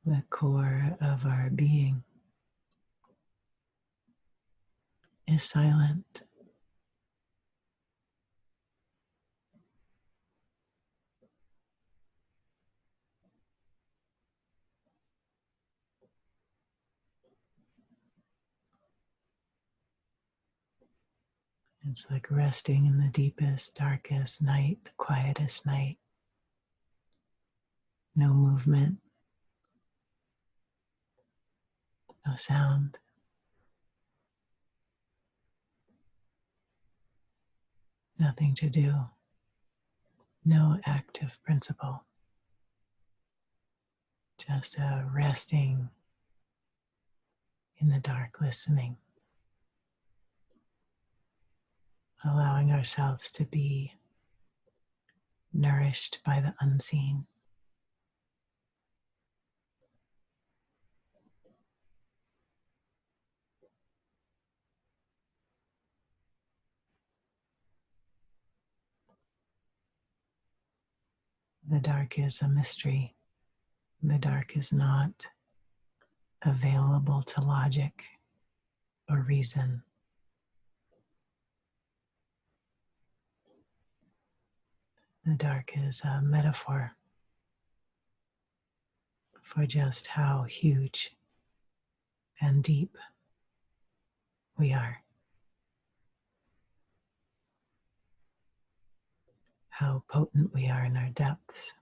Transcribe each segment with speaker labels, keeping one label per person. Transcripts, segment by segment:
Speaker 1: The core of our being is silent. It's like resting in the deepest, darkest night, the quietest night. No movement, no sound. Nothing to do. No active principle. Just a resting in the dark, listening. Allowing ourselves to be nourished by the unseen. The dark is a mystery. The dark is not available to logic or reason. The dark is a metaphor for just how huge and deep we are. How potent we are in our depths.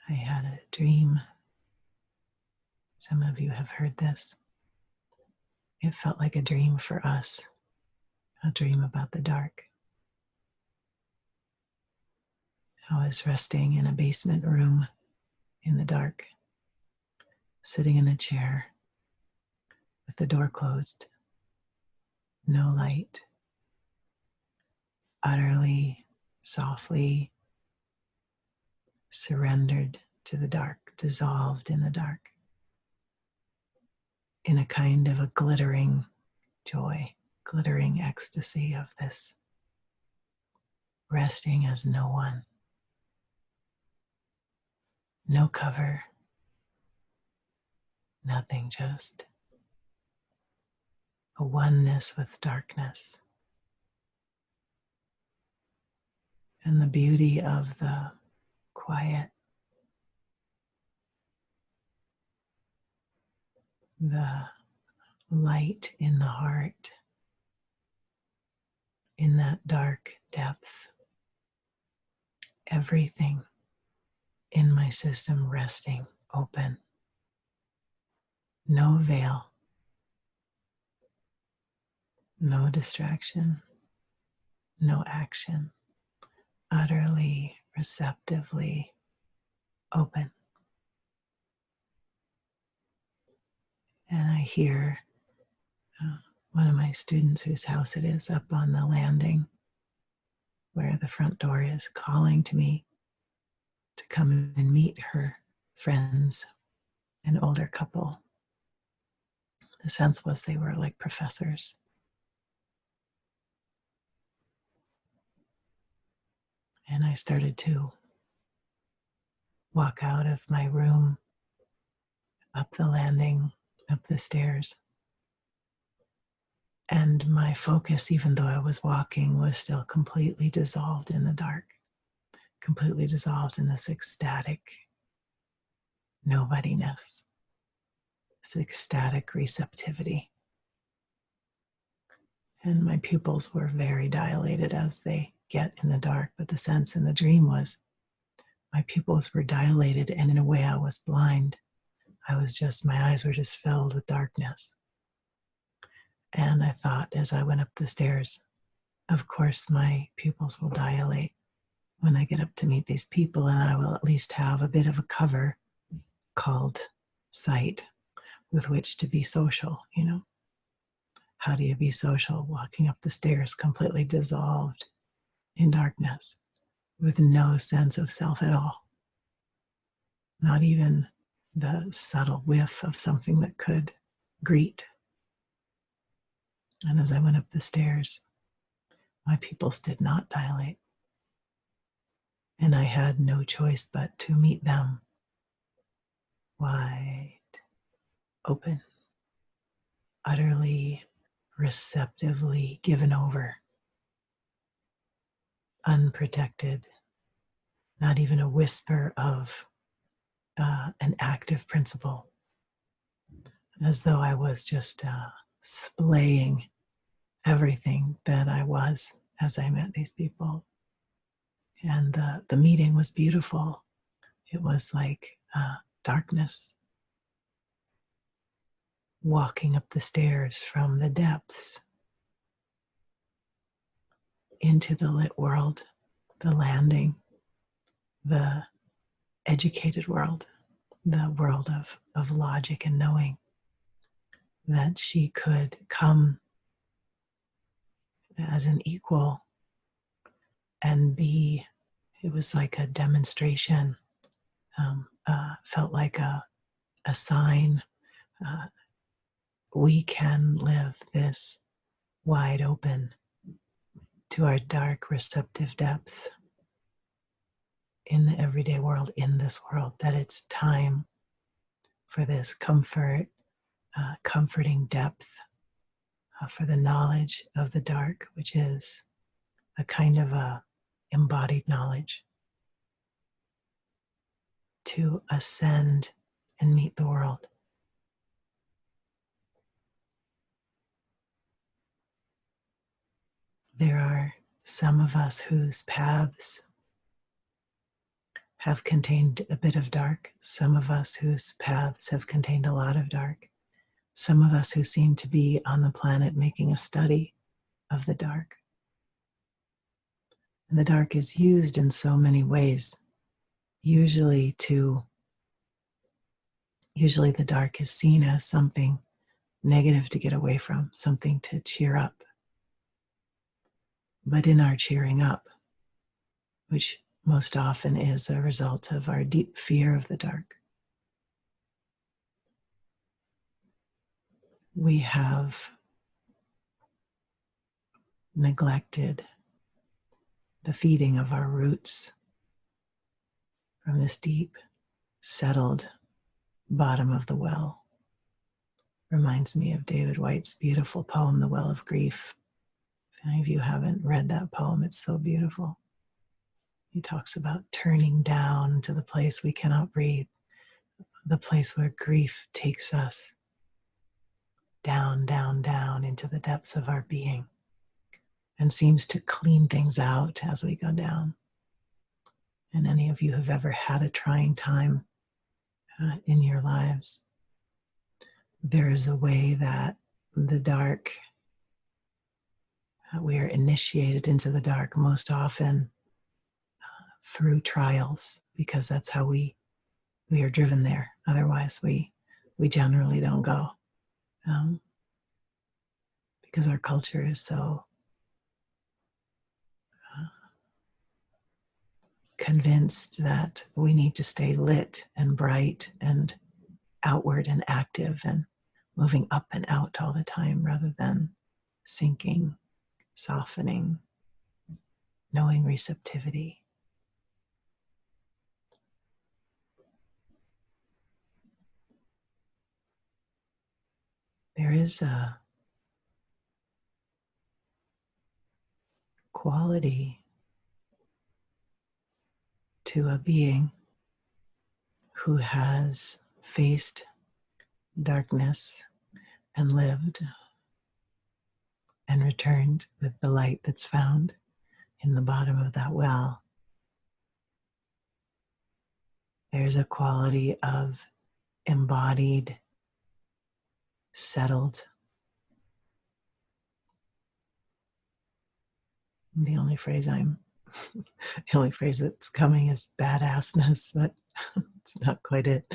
Speaker 1: I had a dream. Some of you have heard this. It felt like a dream for us, a dream about the dark. I was resting in a basement room in the dark, sitting in a chair with the door closed, no light, utterly, softly surrendered to the dark, dissolved in the dark, in a kind of a glittering joy, glittering ecstasy of this resting as no one, no cover, nothing, just a oneness with darkness. And the beauty of the quiet, the light in the heart, in that dark depth, everything in my system resting, open, no veil, no distraction, no action, utterly, receptively open. And I hear one of my students whose house it is up on the landing where the front door is calling to me to come and meet her friends, an older couple. The sense was they were like professors. And I started to walk out of my room, up the landing, up the stairs. And my focus, even though I was walking, was still completely dissolved in the dark, completely dissolved in this ecstatic nobodiness, this ecstatic receptivity. And my pupils were very dilated as they get in the dark, but the sense in the dream was my pupils were dilated, and in a way I was blind. My eyes were just filled with darkness. And I thought as I went up the stairs, of course my pupils will dilate when I get up to meet these people, and I will at least have a bit of a cover called sight with which to be social, you know. How do you be social? Walking up the stairs completely dissolved in darkness with no sense of self at all. Not even the subtle whiff of something that could greet. And as I went up the stairs, my pupils did not dilate. And I had no choice but to meet them wide open, utterly, receptively given over, unprotected, not even a whisper of an active principle, as though I was just splaying everything that I was as I met these people. And the meeting was beautiful. It was like darkness, walking up the stairs from the depths into the lit world, the landing, the educated world, the world of logic and knowing, that she could come as an equal and be, it was like a demonstration, felt like a sign. We can live this wide open to our dark receptive depths in the everyday world, in this world, that it's time for this comfort, comforting depth, for the knowledge of the dark, which is a kind of a embodied knowledge, to ascend and meet the world. There are some of us whose paths have contained a bit of dark, some of us whose paths have contained a lot of dark, some of us who seem to be on the planet making a study of the dark. And the dark is used in so many ways. Usually the dark is seen as something negative to get away from, something to cheer up. But in our cheering up, which most often is a result of our deep fear of the dark, we have neglected the feeding of our roots from this deep, settled bottom of the well. Reminds me of David Whyte's beautiful poem, The Well of Grief. If any of you haven't read that poem, it's so beautiful. He talks about turning down to the place we cannot breathe, the place where grief takes us down, down, down into the depths of our being and seems to clean things out as we go down. And any of you who've ever had a trying time in your lives, there is a way that the dark, we are initiated into the dark most often through trials, because that's how we are driven there. Otherwise, we generally don't go, because our culture is so convinced that we need to stay lit and bright and outward and active and moving up and out all the time, rather than sinking, softening, knowing receptivity. There is a quality to a being who has faced darkness and lived and returned with the light that's found in the bottom of that well. There's a quality of embodied, settled. The only phrase that's coming is badassness, but it's not quite it.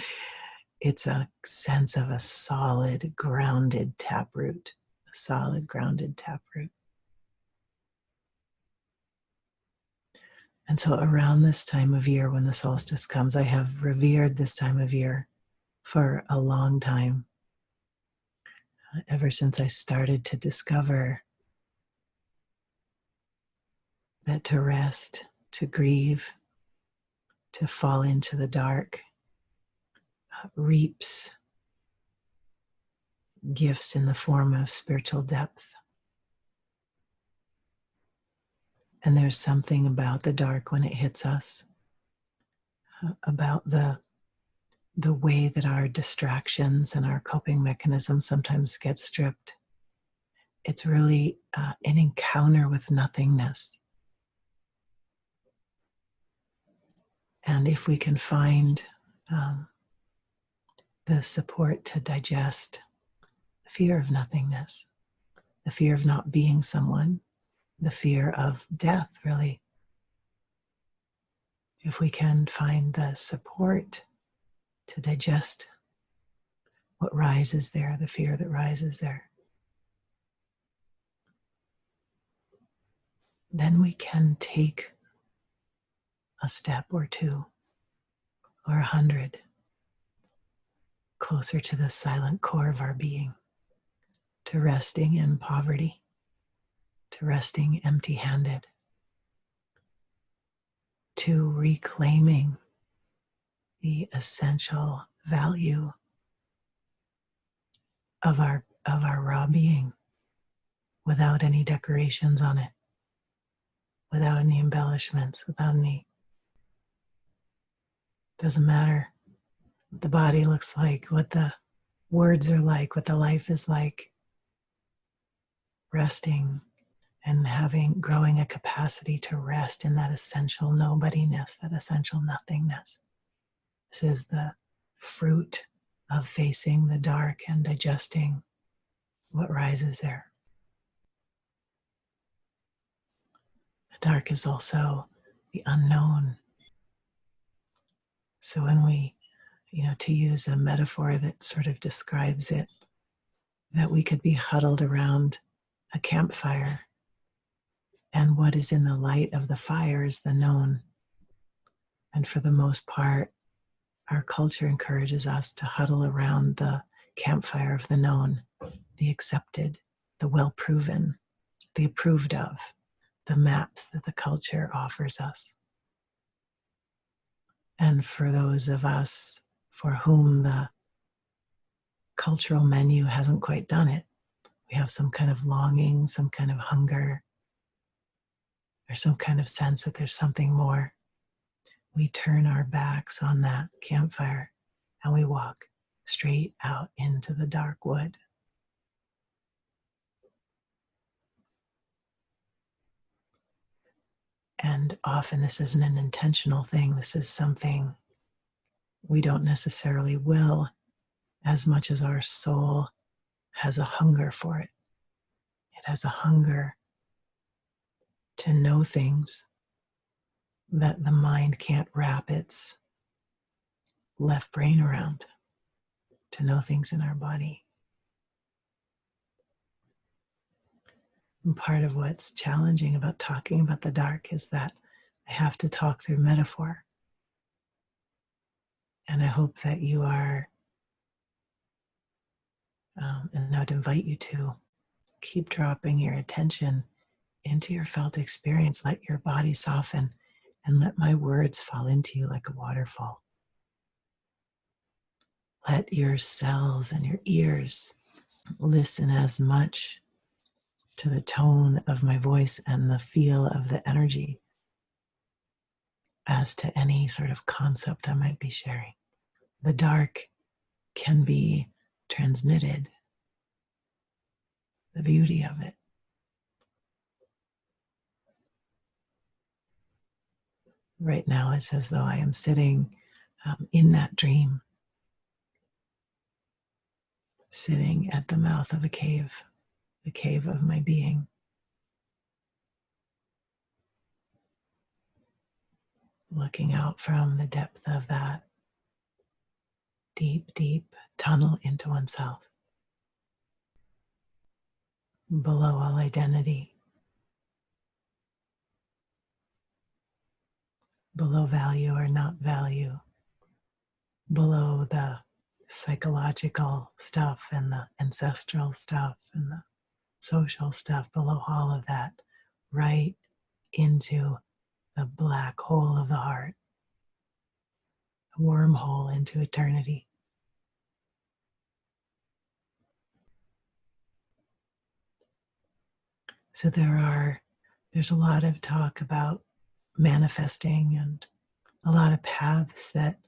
Speaker 1: It's a sense of a solid, grounded taproot, a solid, grounded taproot. And so around this time of year, when the solstice comes, I have revered this time of year for a long time. Ever since I started to discover that to rest, to grieve, to fall into the dark reaps gifts in the form of spiritual depth. And there's something about the dark when it hits us, about the way that our distractions and our coping mechanisms sometimes get stripped. It's really an encounter with nothingness. And if we can find the support to digest the fear of nothingness, the fear of not being someone, the fear of death, really. If we can find the support to digest what rises there, the fear that rises there, then we can take a step or two or 100 closer to the silent core of our being, to resting in poverty, to resting empty-handed, to reclaiming the essential value of our raw being without any decorations on it, without any embellishments, without any, doesn't matter what the body looks like, what the words are like, what the life is like. Resting and growing a capacity to rest in that essential nobodiness, that essential nothingness. This is the fruit of facing the dark and digesting what rises there. The dark is also the unknown. So when we, to use a metaphor that sort of describes it, that we could be huddled around a campfire, and what is in the light of the fire is the known. And for the most part, our culture encourages us to huddle around the campfire of the known, the accepted, the well-proven, the approved of, the maps that the culture offers us. And for those of us for whom the cultural menu hasn't quite done it, we have some kind of longing, some kind of hunger, or some kind of sense that there's something more. We turn our backs on that campfire and we walk straight out into the dark wood. And often this isn't an intentional thing. This is something we don't necessarily will, as much as our soul has a hunger for it. It has a hunger to know things that the mind can't wrap its left brain around, to know things in our body. And part of what's challenging about talking about the dark is that I have to talk through metaphor. And I hope that you are, and I would invite you to keep dropping your attention into your felt experience. Let your body soften and let my words fall into you like a waterfall. Let your cells and your ears listen as much to the tone of my voice and the feel of the energy as to any sort of concept I might be sharing. The dark can be transmitted, the beauty of it. Right now, it's as though I am sitting in that dream, sitting at the mouth of a cave, the cave of my being. Looking out from the depth of that deep, deep tunnel into oneself. Below all identity. Below value or not value. Below the psychological stuff and the ancestral stuff and the social stuff below all of that, right into the black hole of the heart, a wormhole into eternity. So there's a lot of talk about manifesting and a lot of paths that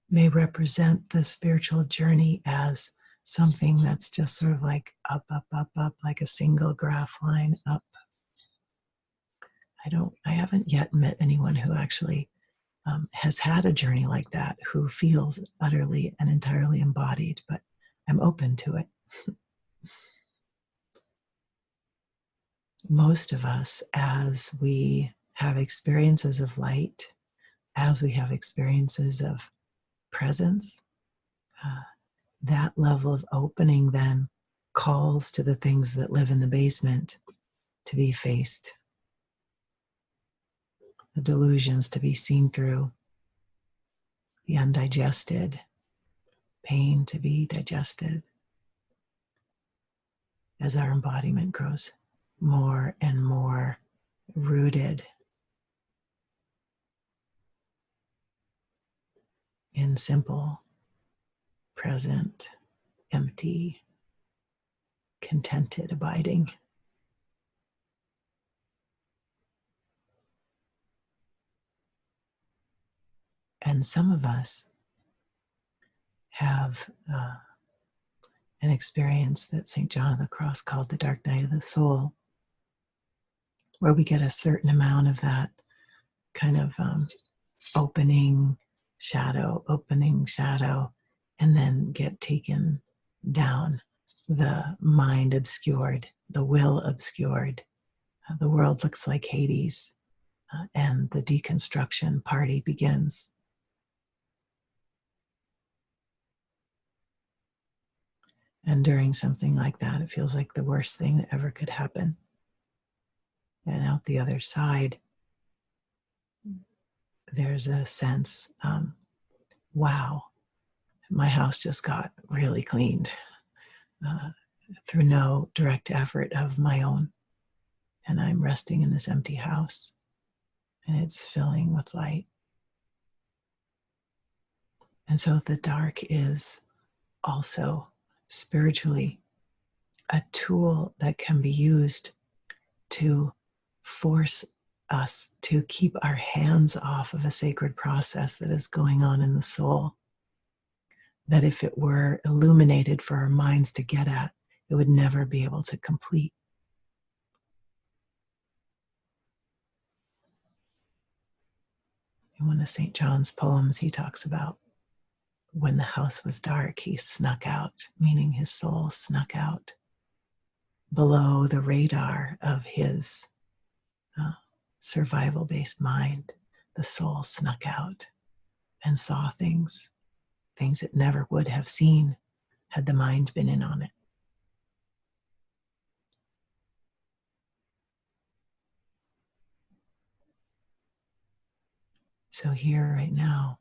Speaker 1: may represent the spiritual journey as something that's just sort of like up, up, up, up, like a single graph line up. I haven't yet met anyone who actually has had a journey like that, who feels utterly and entirely embodied, but I'm open to it. Most of us, as we have experiences of light, as we have experiences of presence, that level of opening then calls to the things that live in the basement to be faced, the delusions to be seen through, the undigested pain to be digested as our embodiment grows more and more rooted in simple, present, empty, contented abiding. And some of us have an experience that St. John of the Cross called the dark night of the soul, where we get a certain amount of that kind of opening shadow, and then get taken down, the mind obscured, the will obscured. The world looks like Hades, and the deconstruction party begins. And during something like that, it feels like the worst thing that ever could happen. And out the other side, there's a sense, wow, my house just got really cleaned through no direct effort of my own. And I'm resting in this empty house, and it's filling with light. And so the dark is also spiritually a tool that can be used to force us to keep our hands off of a sacred process that is going on in the soul, that if it were illuminated for our minds to get at, it would never be able to complete. In one of St. John's poems, he talks about when the house was dark, he snuck out, meaning his soul snuck out below the radar of his survival-based mind. The soul snuck out and saw things it never would have seen had the mind been in on it. So here right now,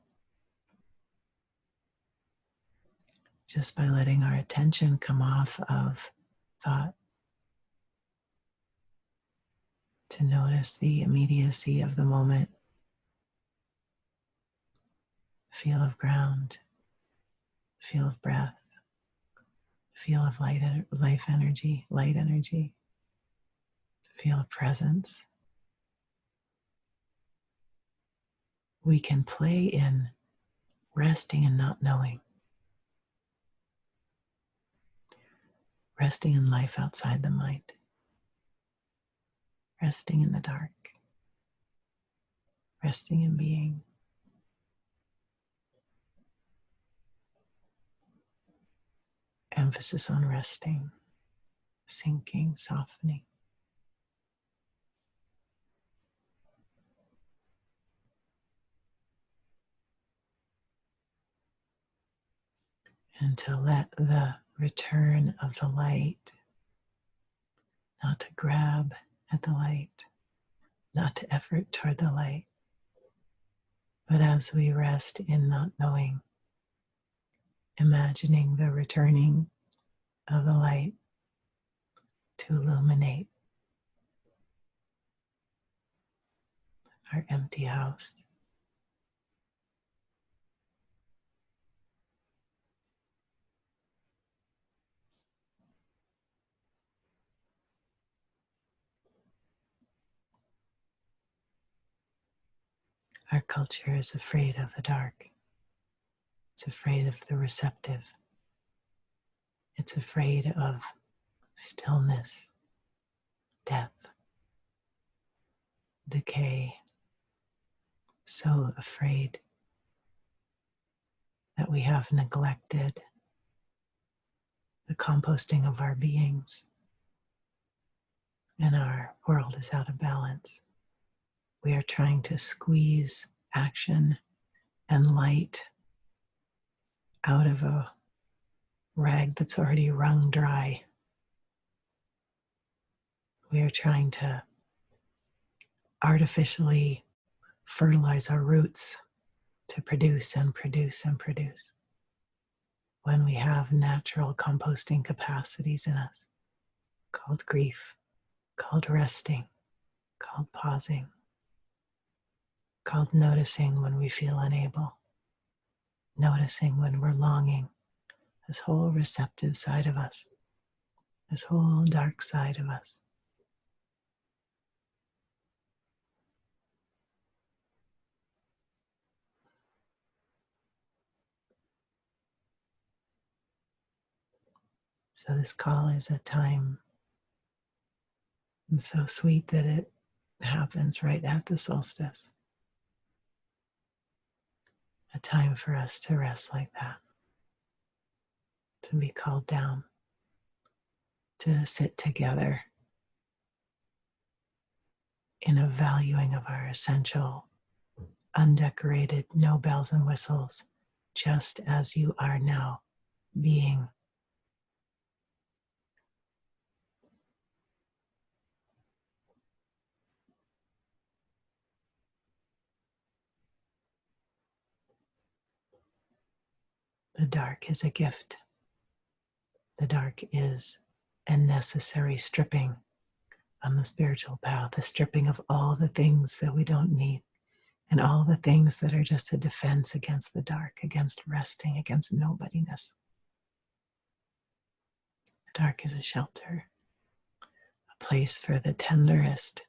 Speaker 1: just by letting our attention come off of thought to notice the immediacy of the moment, feel of ground, feel of breath, feel of light energy, feel of presence. We can play in resting and not knowing, resting in life outside the mind, resting in the dark, resting in being. Emphasis on resting, sinking, softening. And to let the return of the light, not to grab at the light, not to effort toward the light, but as we rest in not knowing, imagining the returning of the light to illuminate our empty house. Our culture is afraid of the dark. It's afraid of the receptive. It's afraid of stillness, death, decay. So afraid that we have neglected the composting of our beings, and our world is out of balance. We are trying to squeeze action and light out of a rag that's already wrung dry. We are trying to artificially fertilize our roots to produce and produce and produce, when we have natural composting capacities in us, called grief, called resting, called pausing, called noticing when we feel unable, noticing when we're longing, this whole receptive side of us, this whole dark side of us. So this call is a time, and so sweet that it happens right at the solstice. A time for us to rest like that, to be called down, to sit together in a valuing of our essential, undecorated, no bells and whistles, just as you are now being. The dark is a gift. The dark is a necessary stripping on the spiritual path, the stripping of all the things that we don't need, and all the things that are just a defense against the dark, against resting, against nobodiness. The dark is a shelter, a place for the tenderest,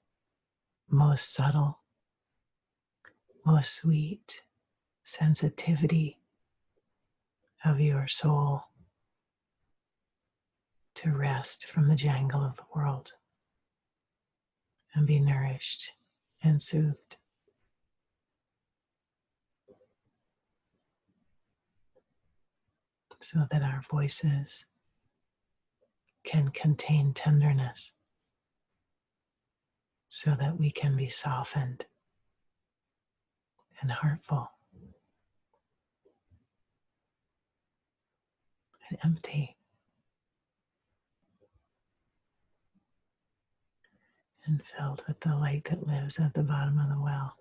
Speaker 1: most subtle, most sweet sensitivity of your soul to rest from the jangle of the world and be nourished and soothed. So that our voices can contain tenderness, so that we can be softened and heartful and empty and filled with the light that lives at the bottom of the well.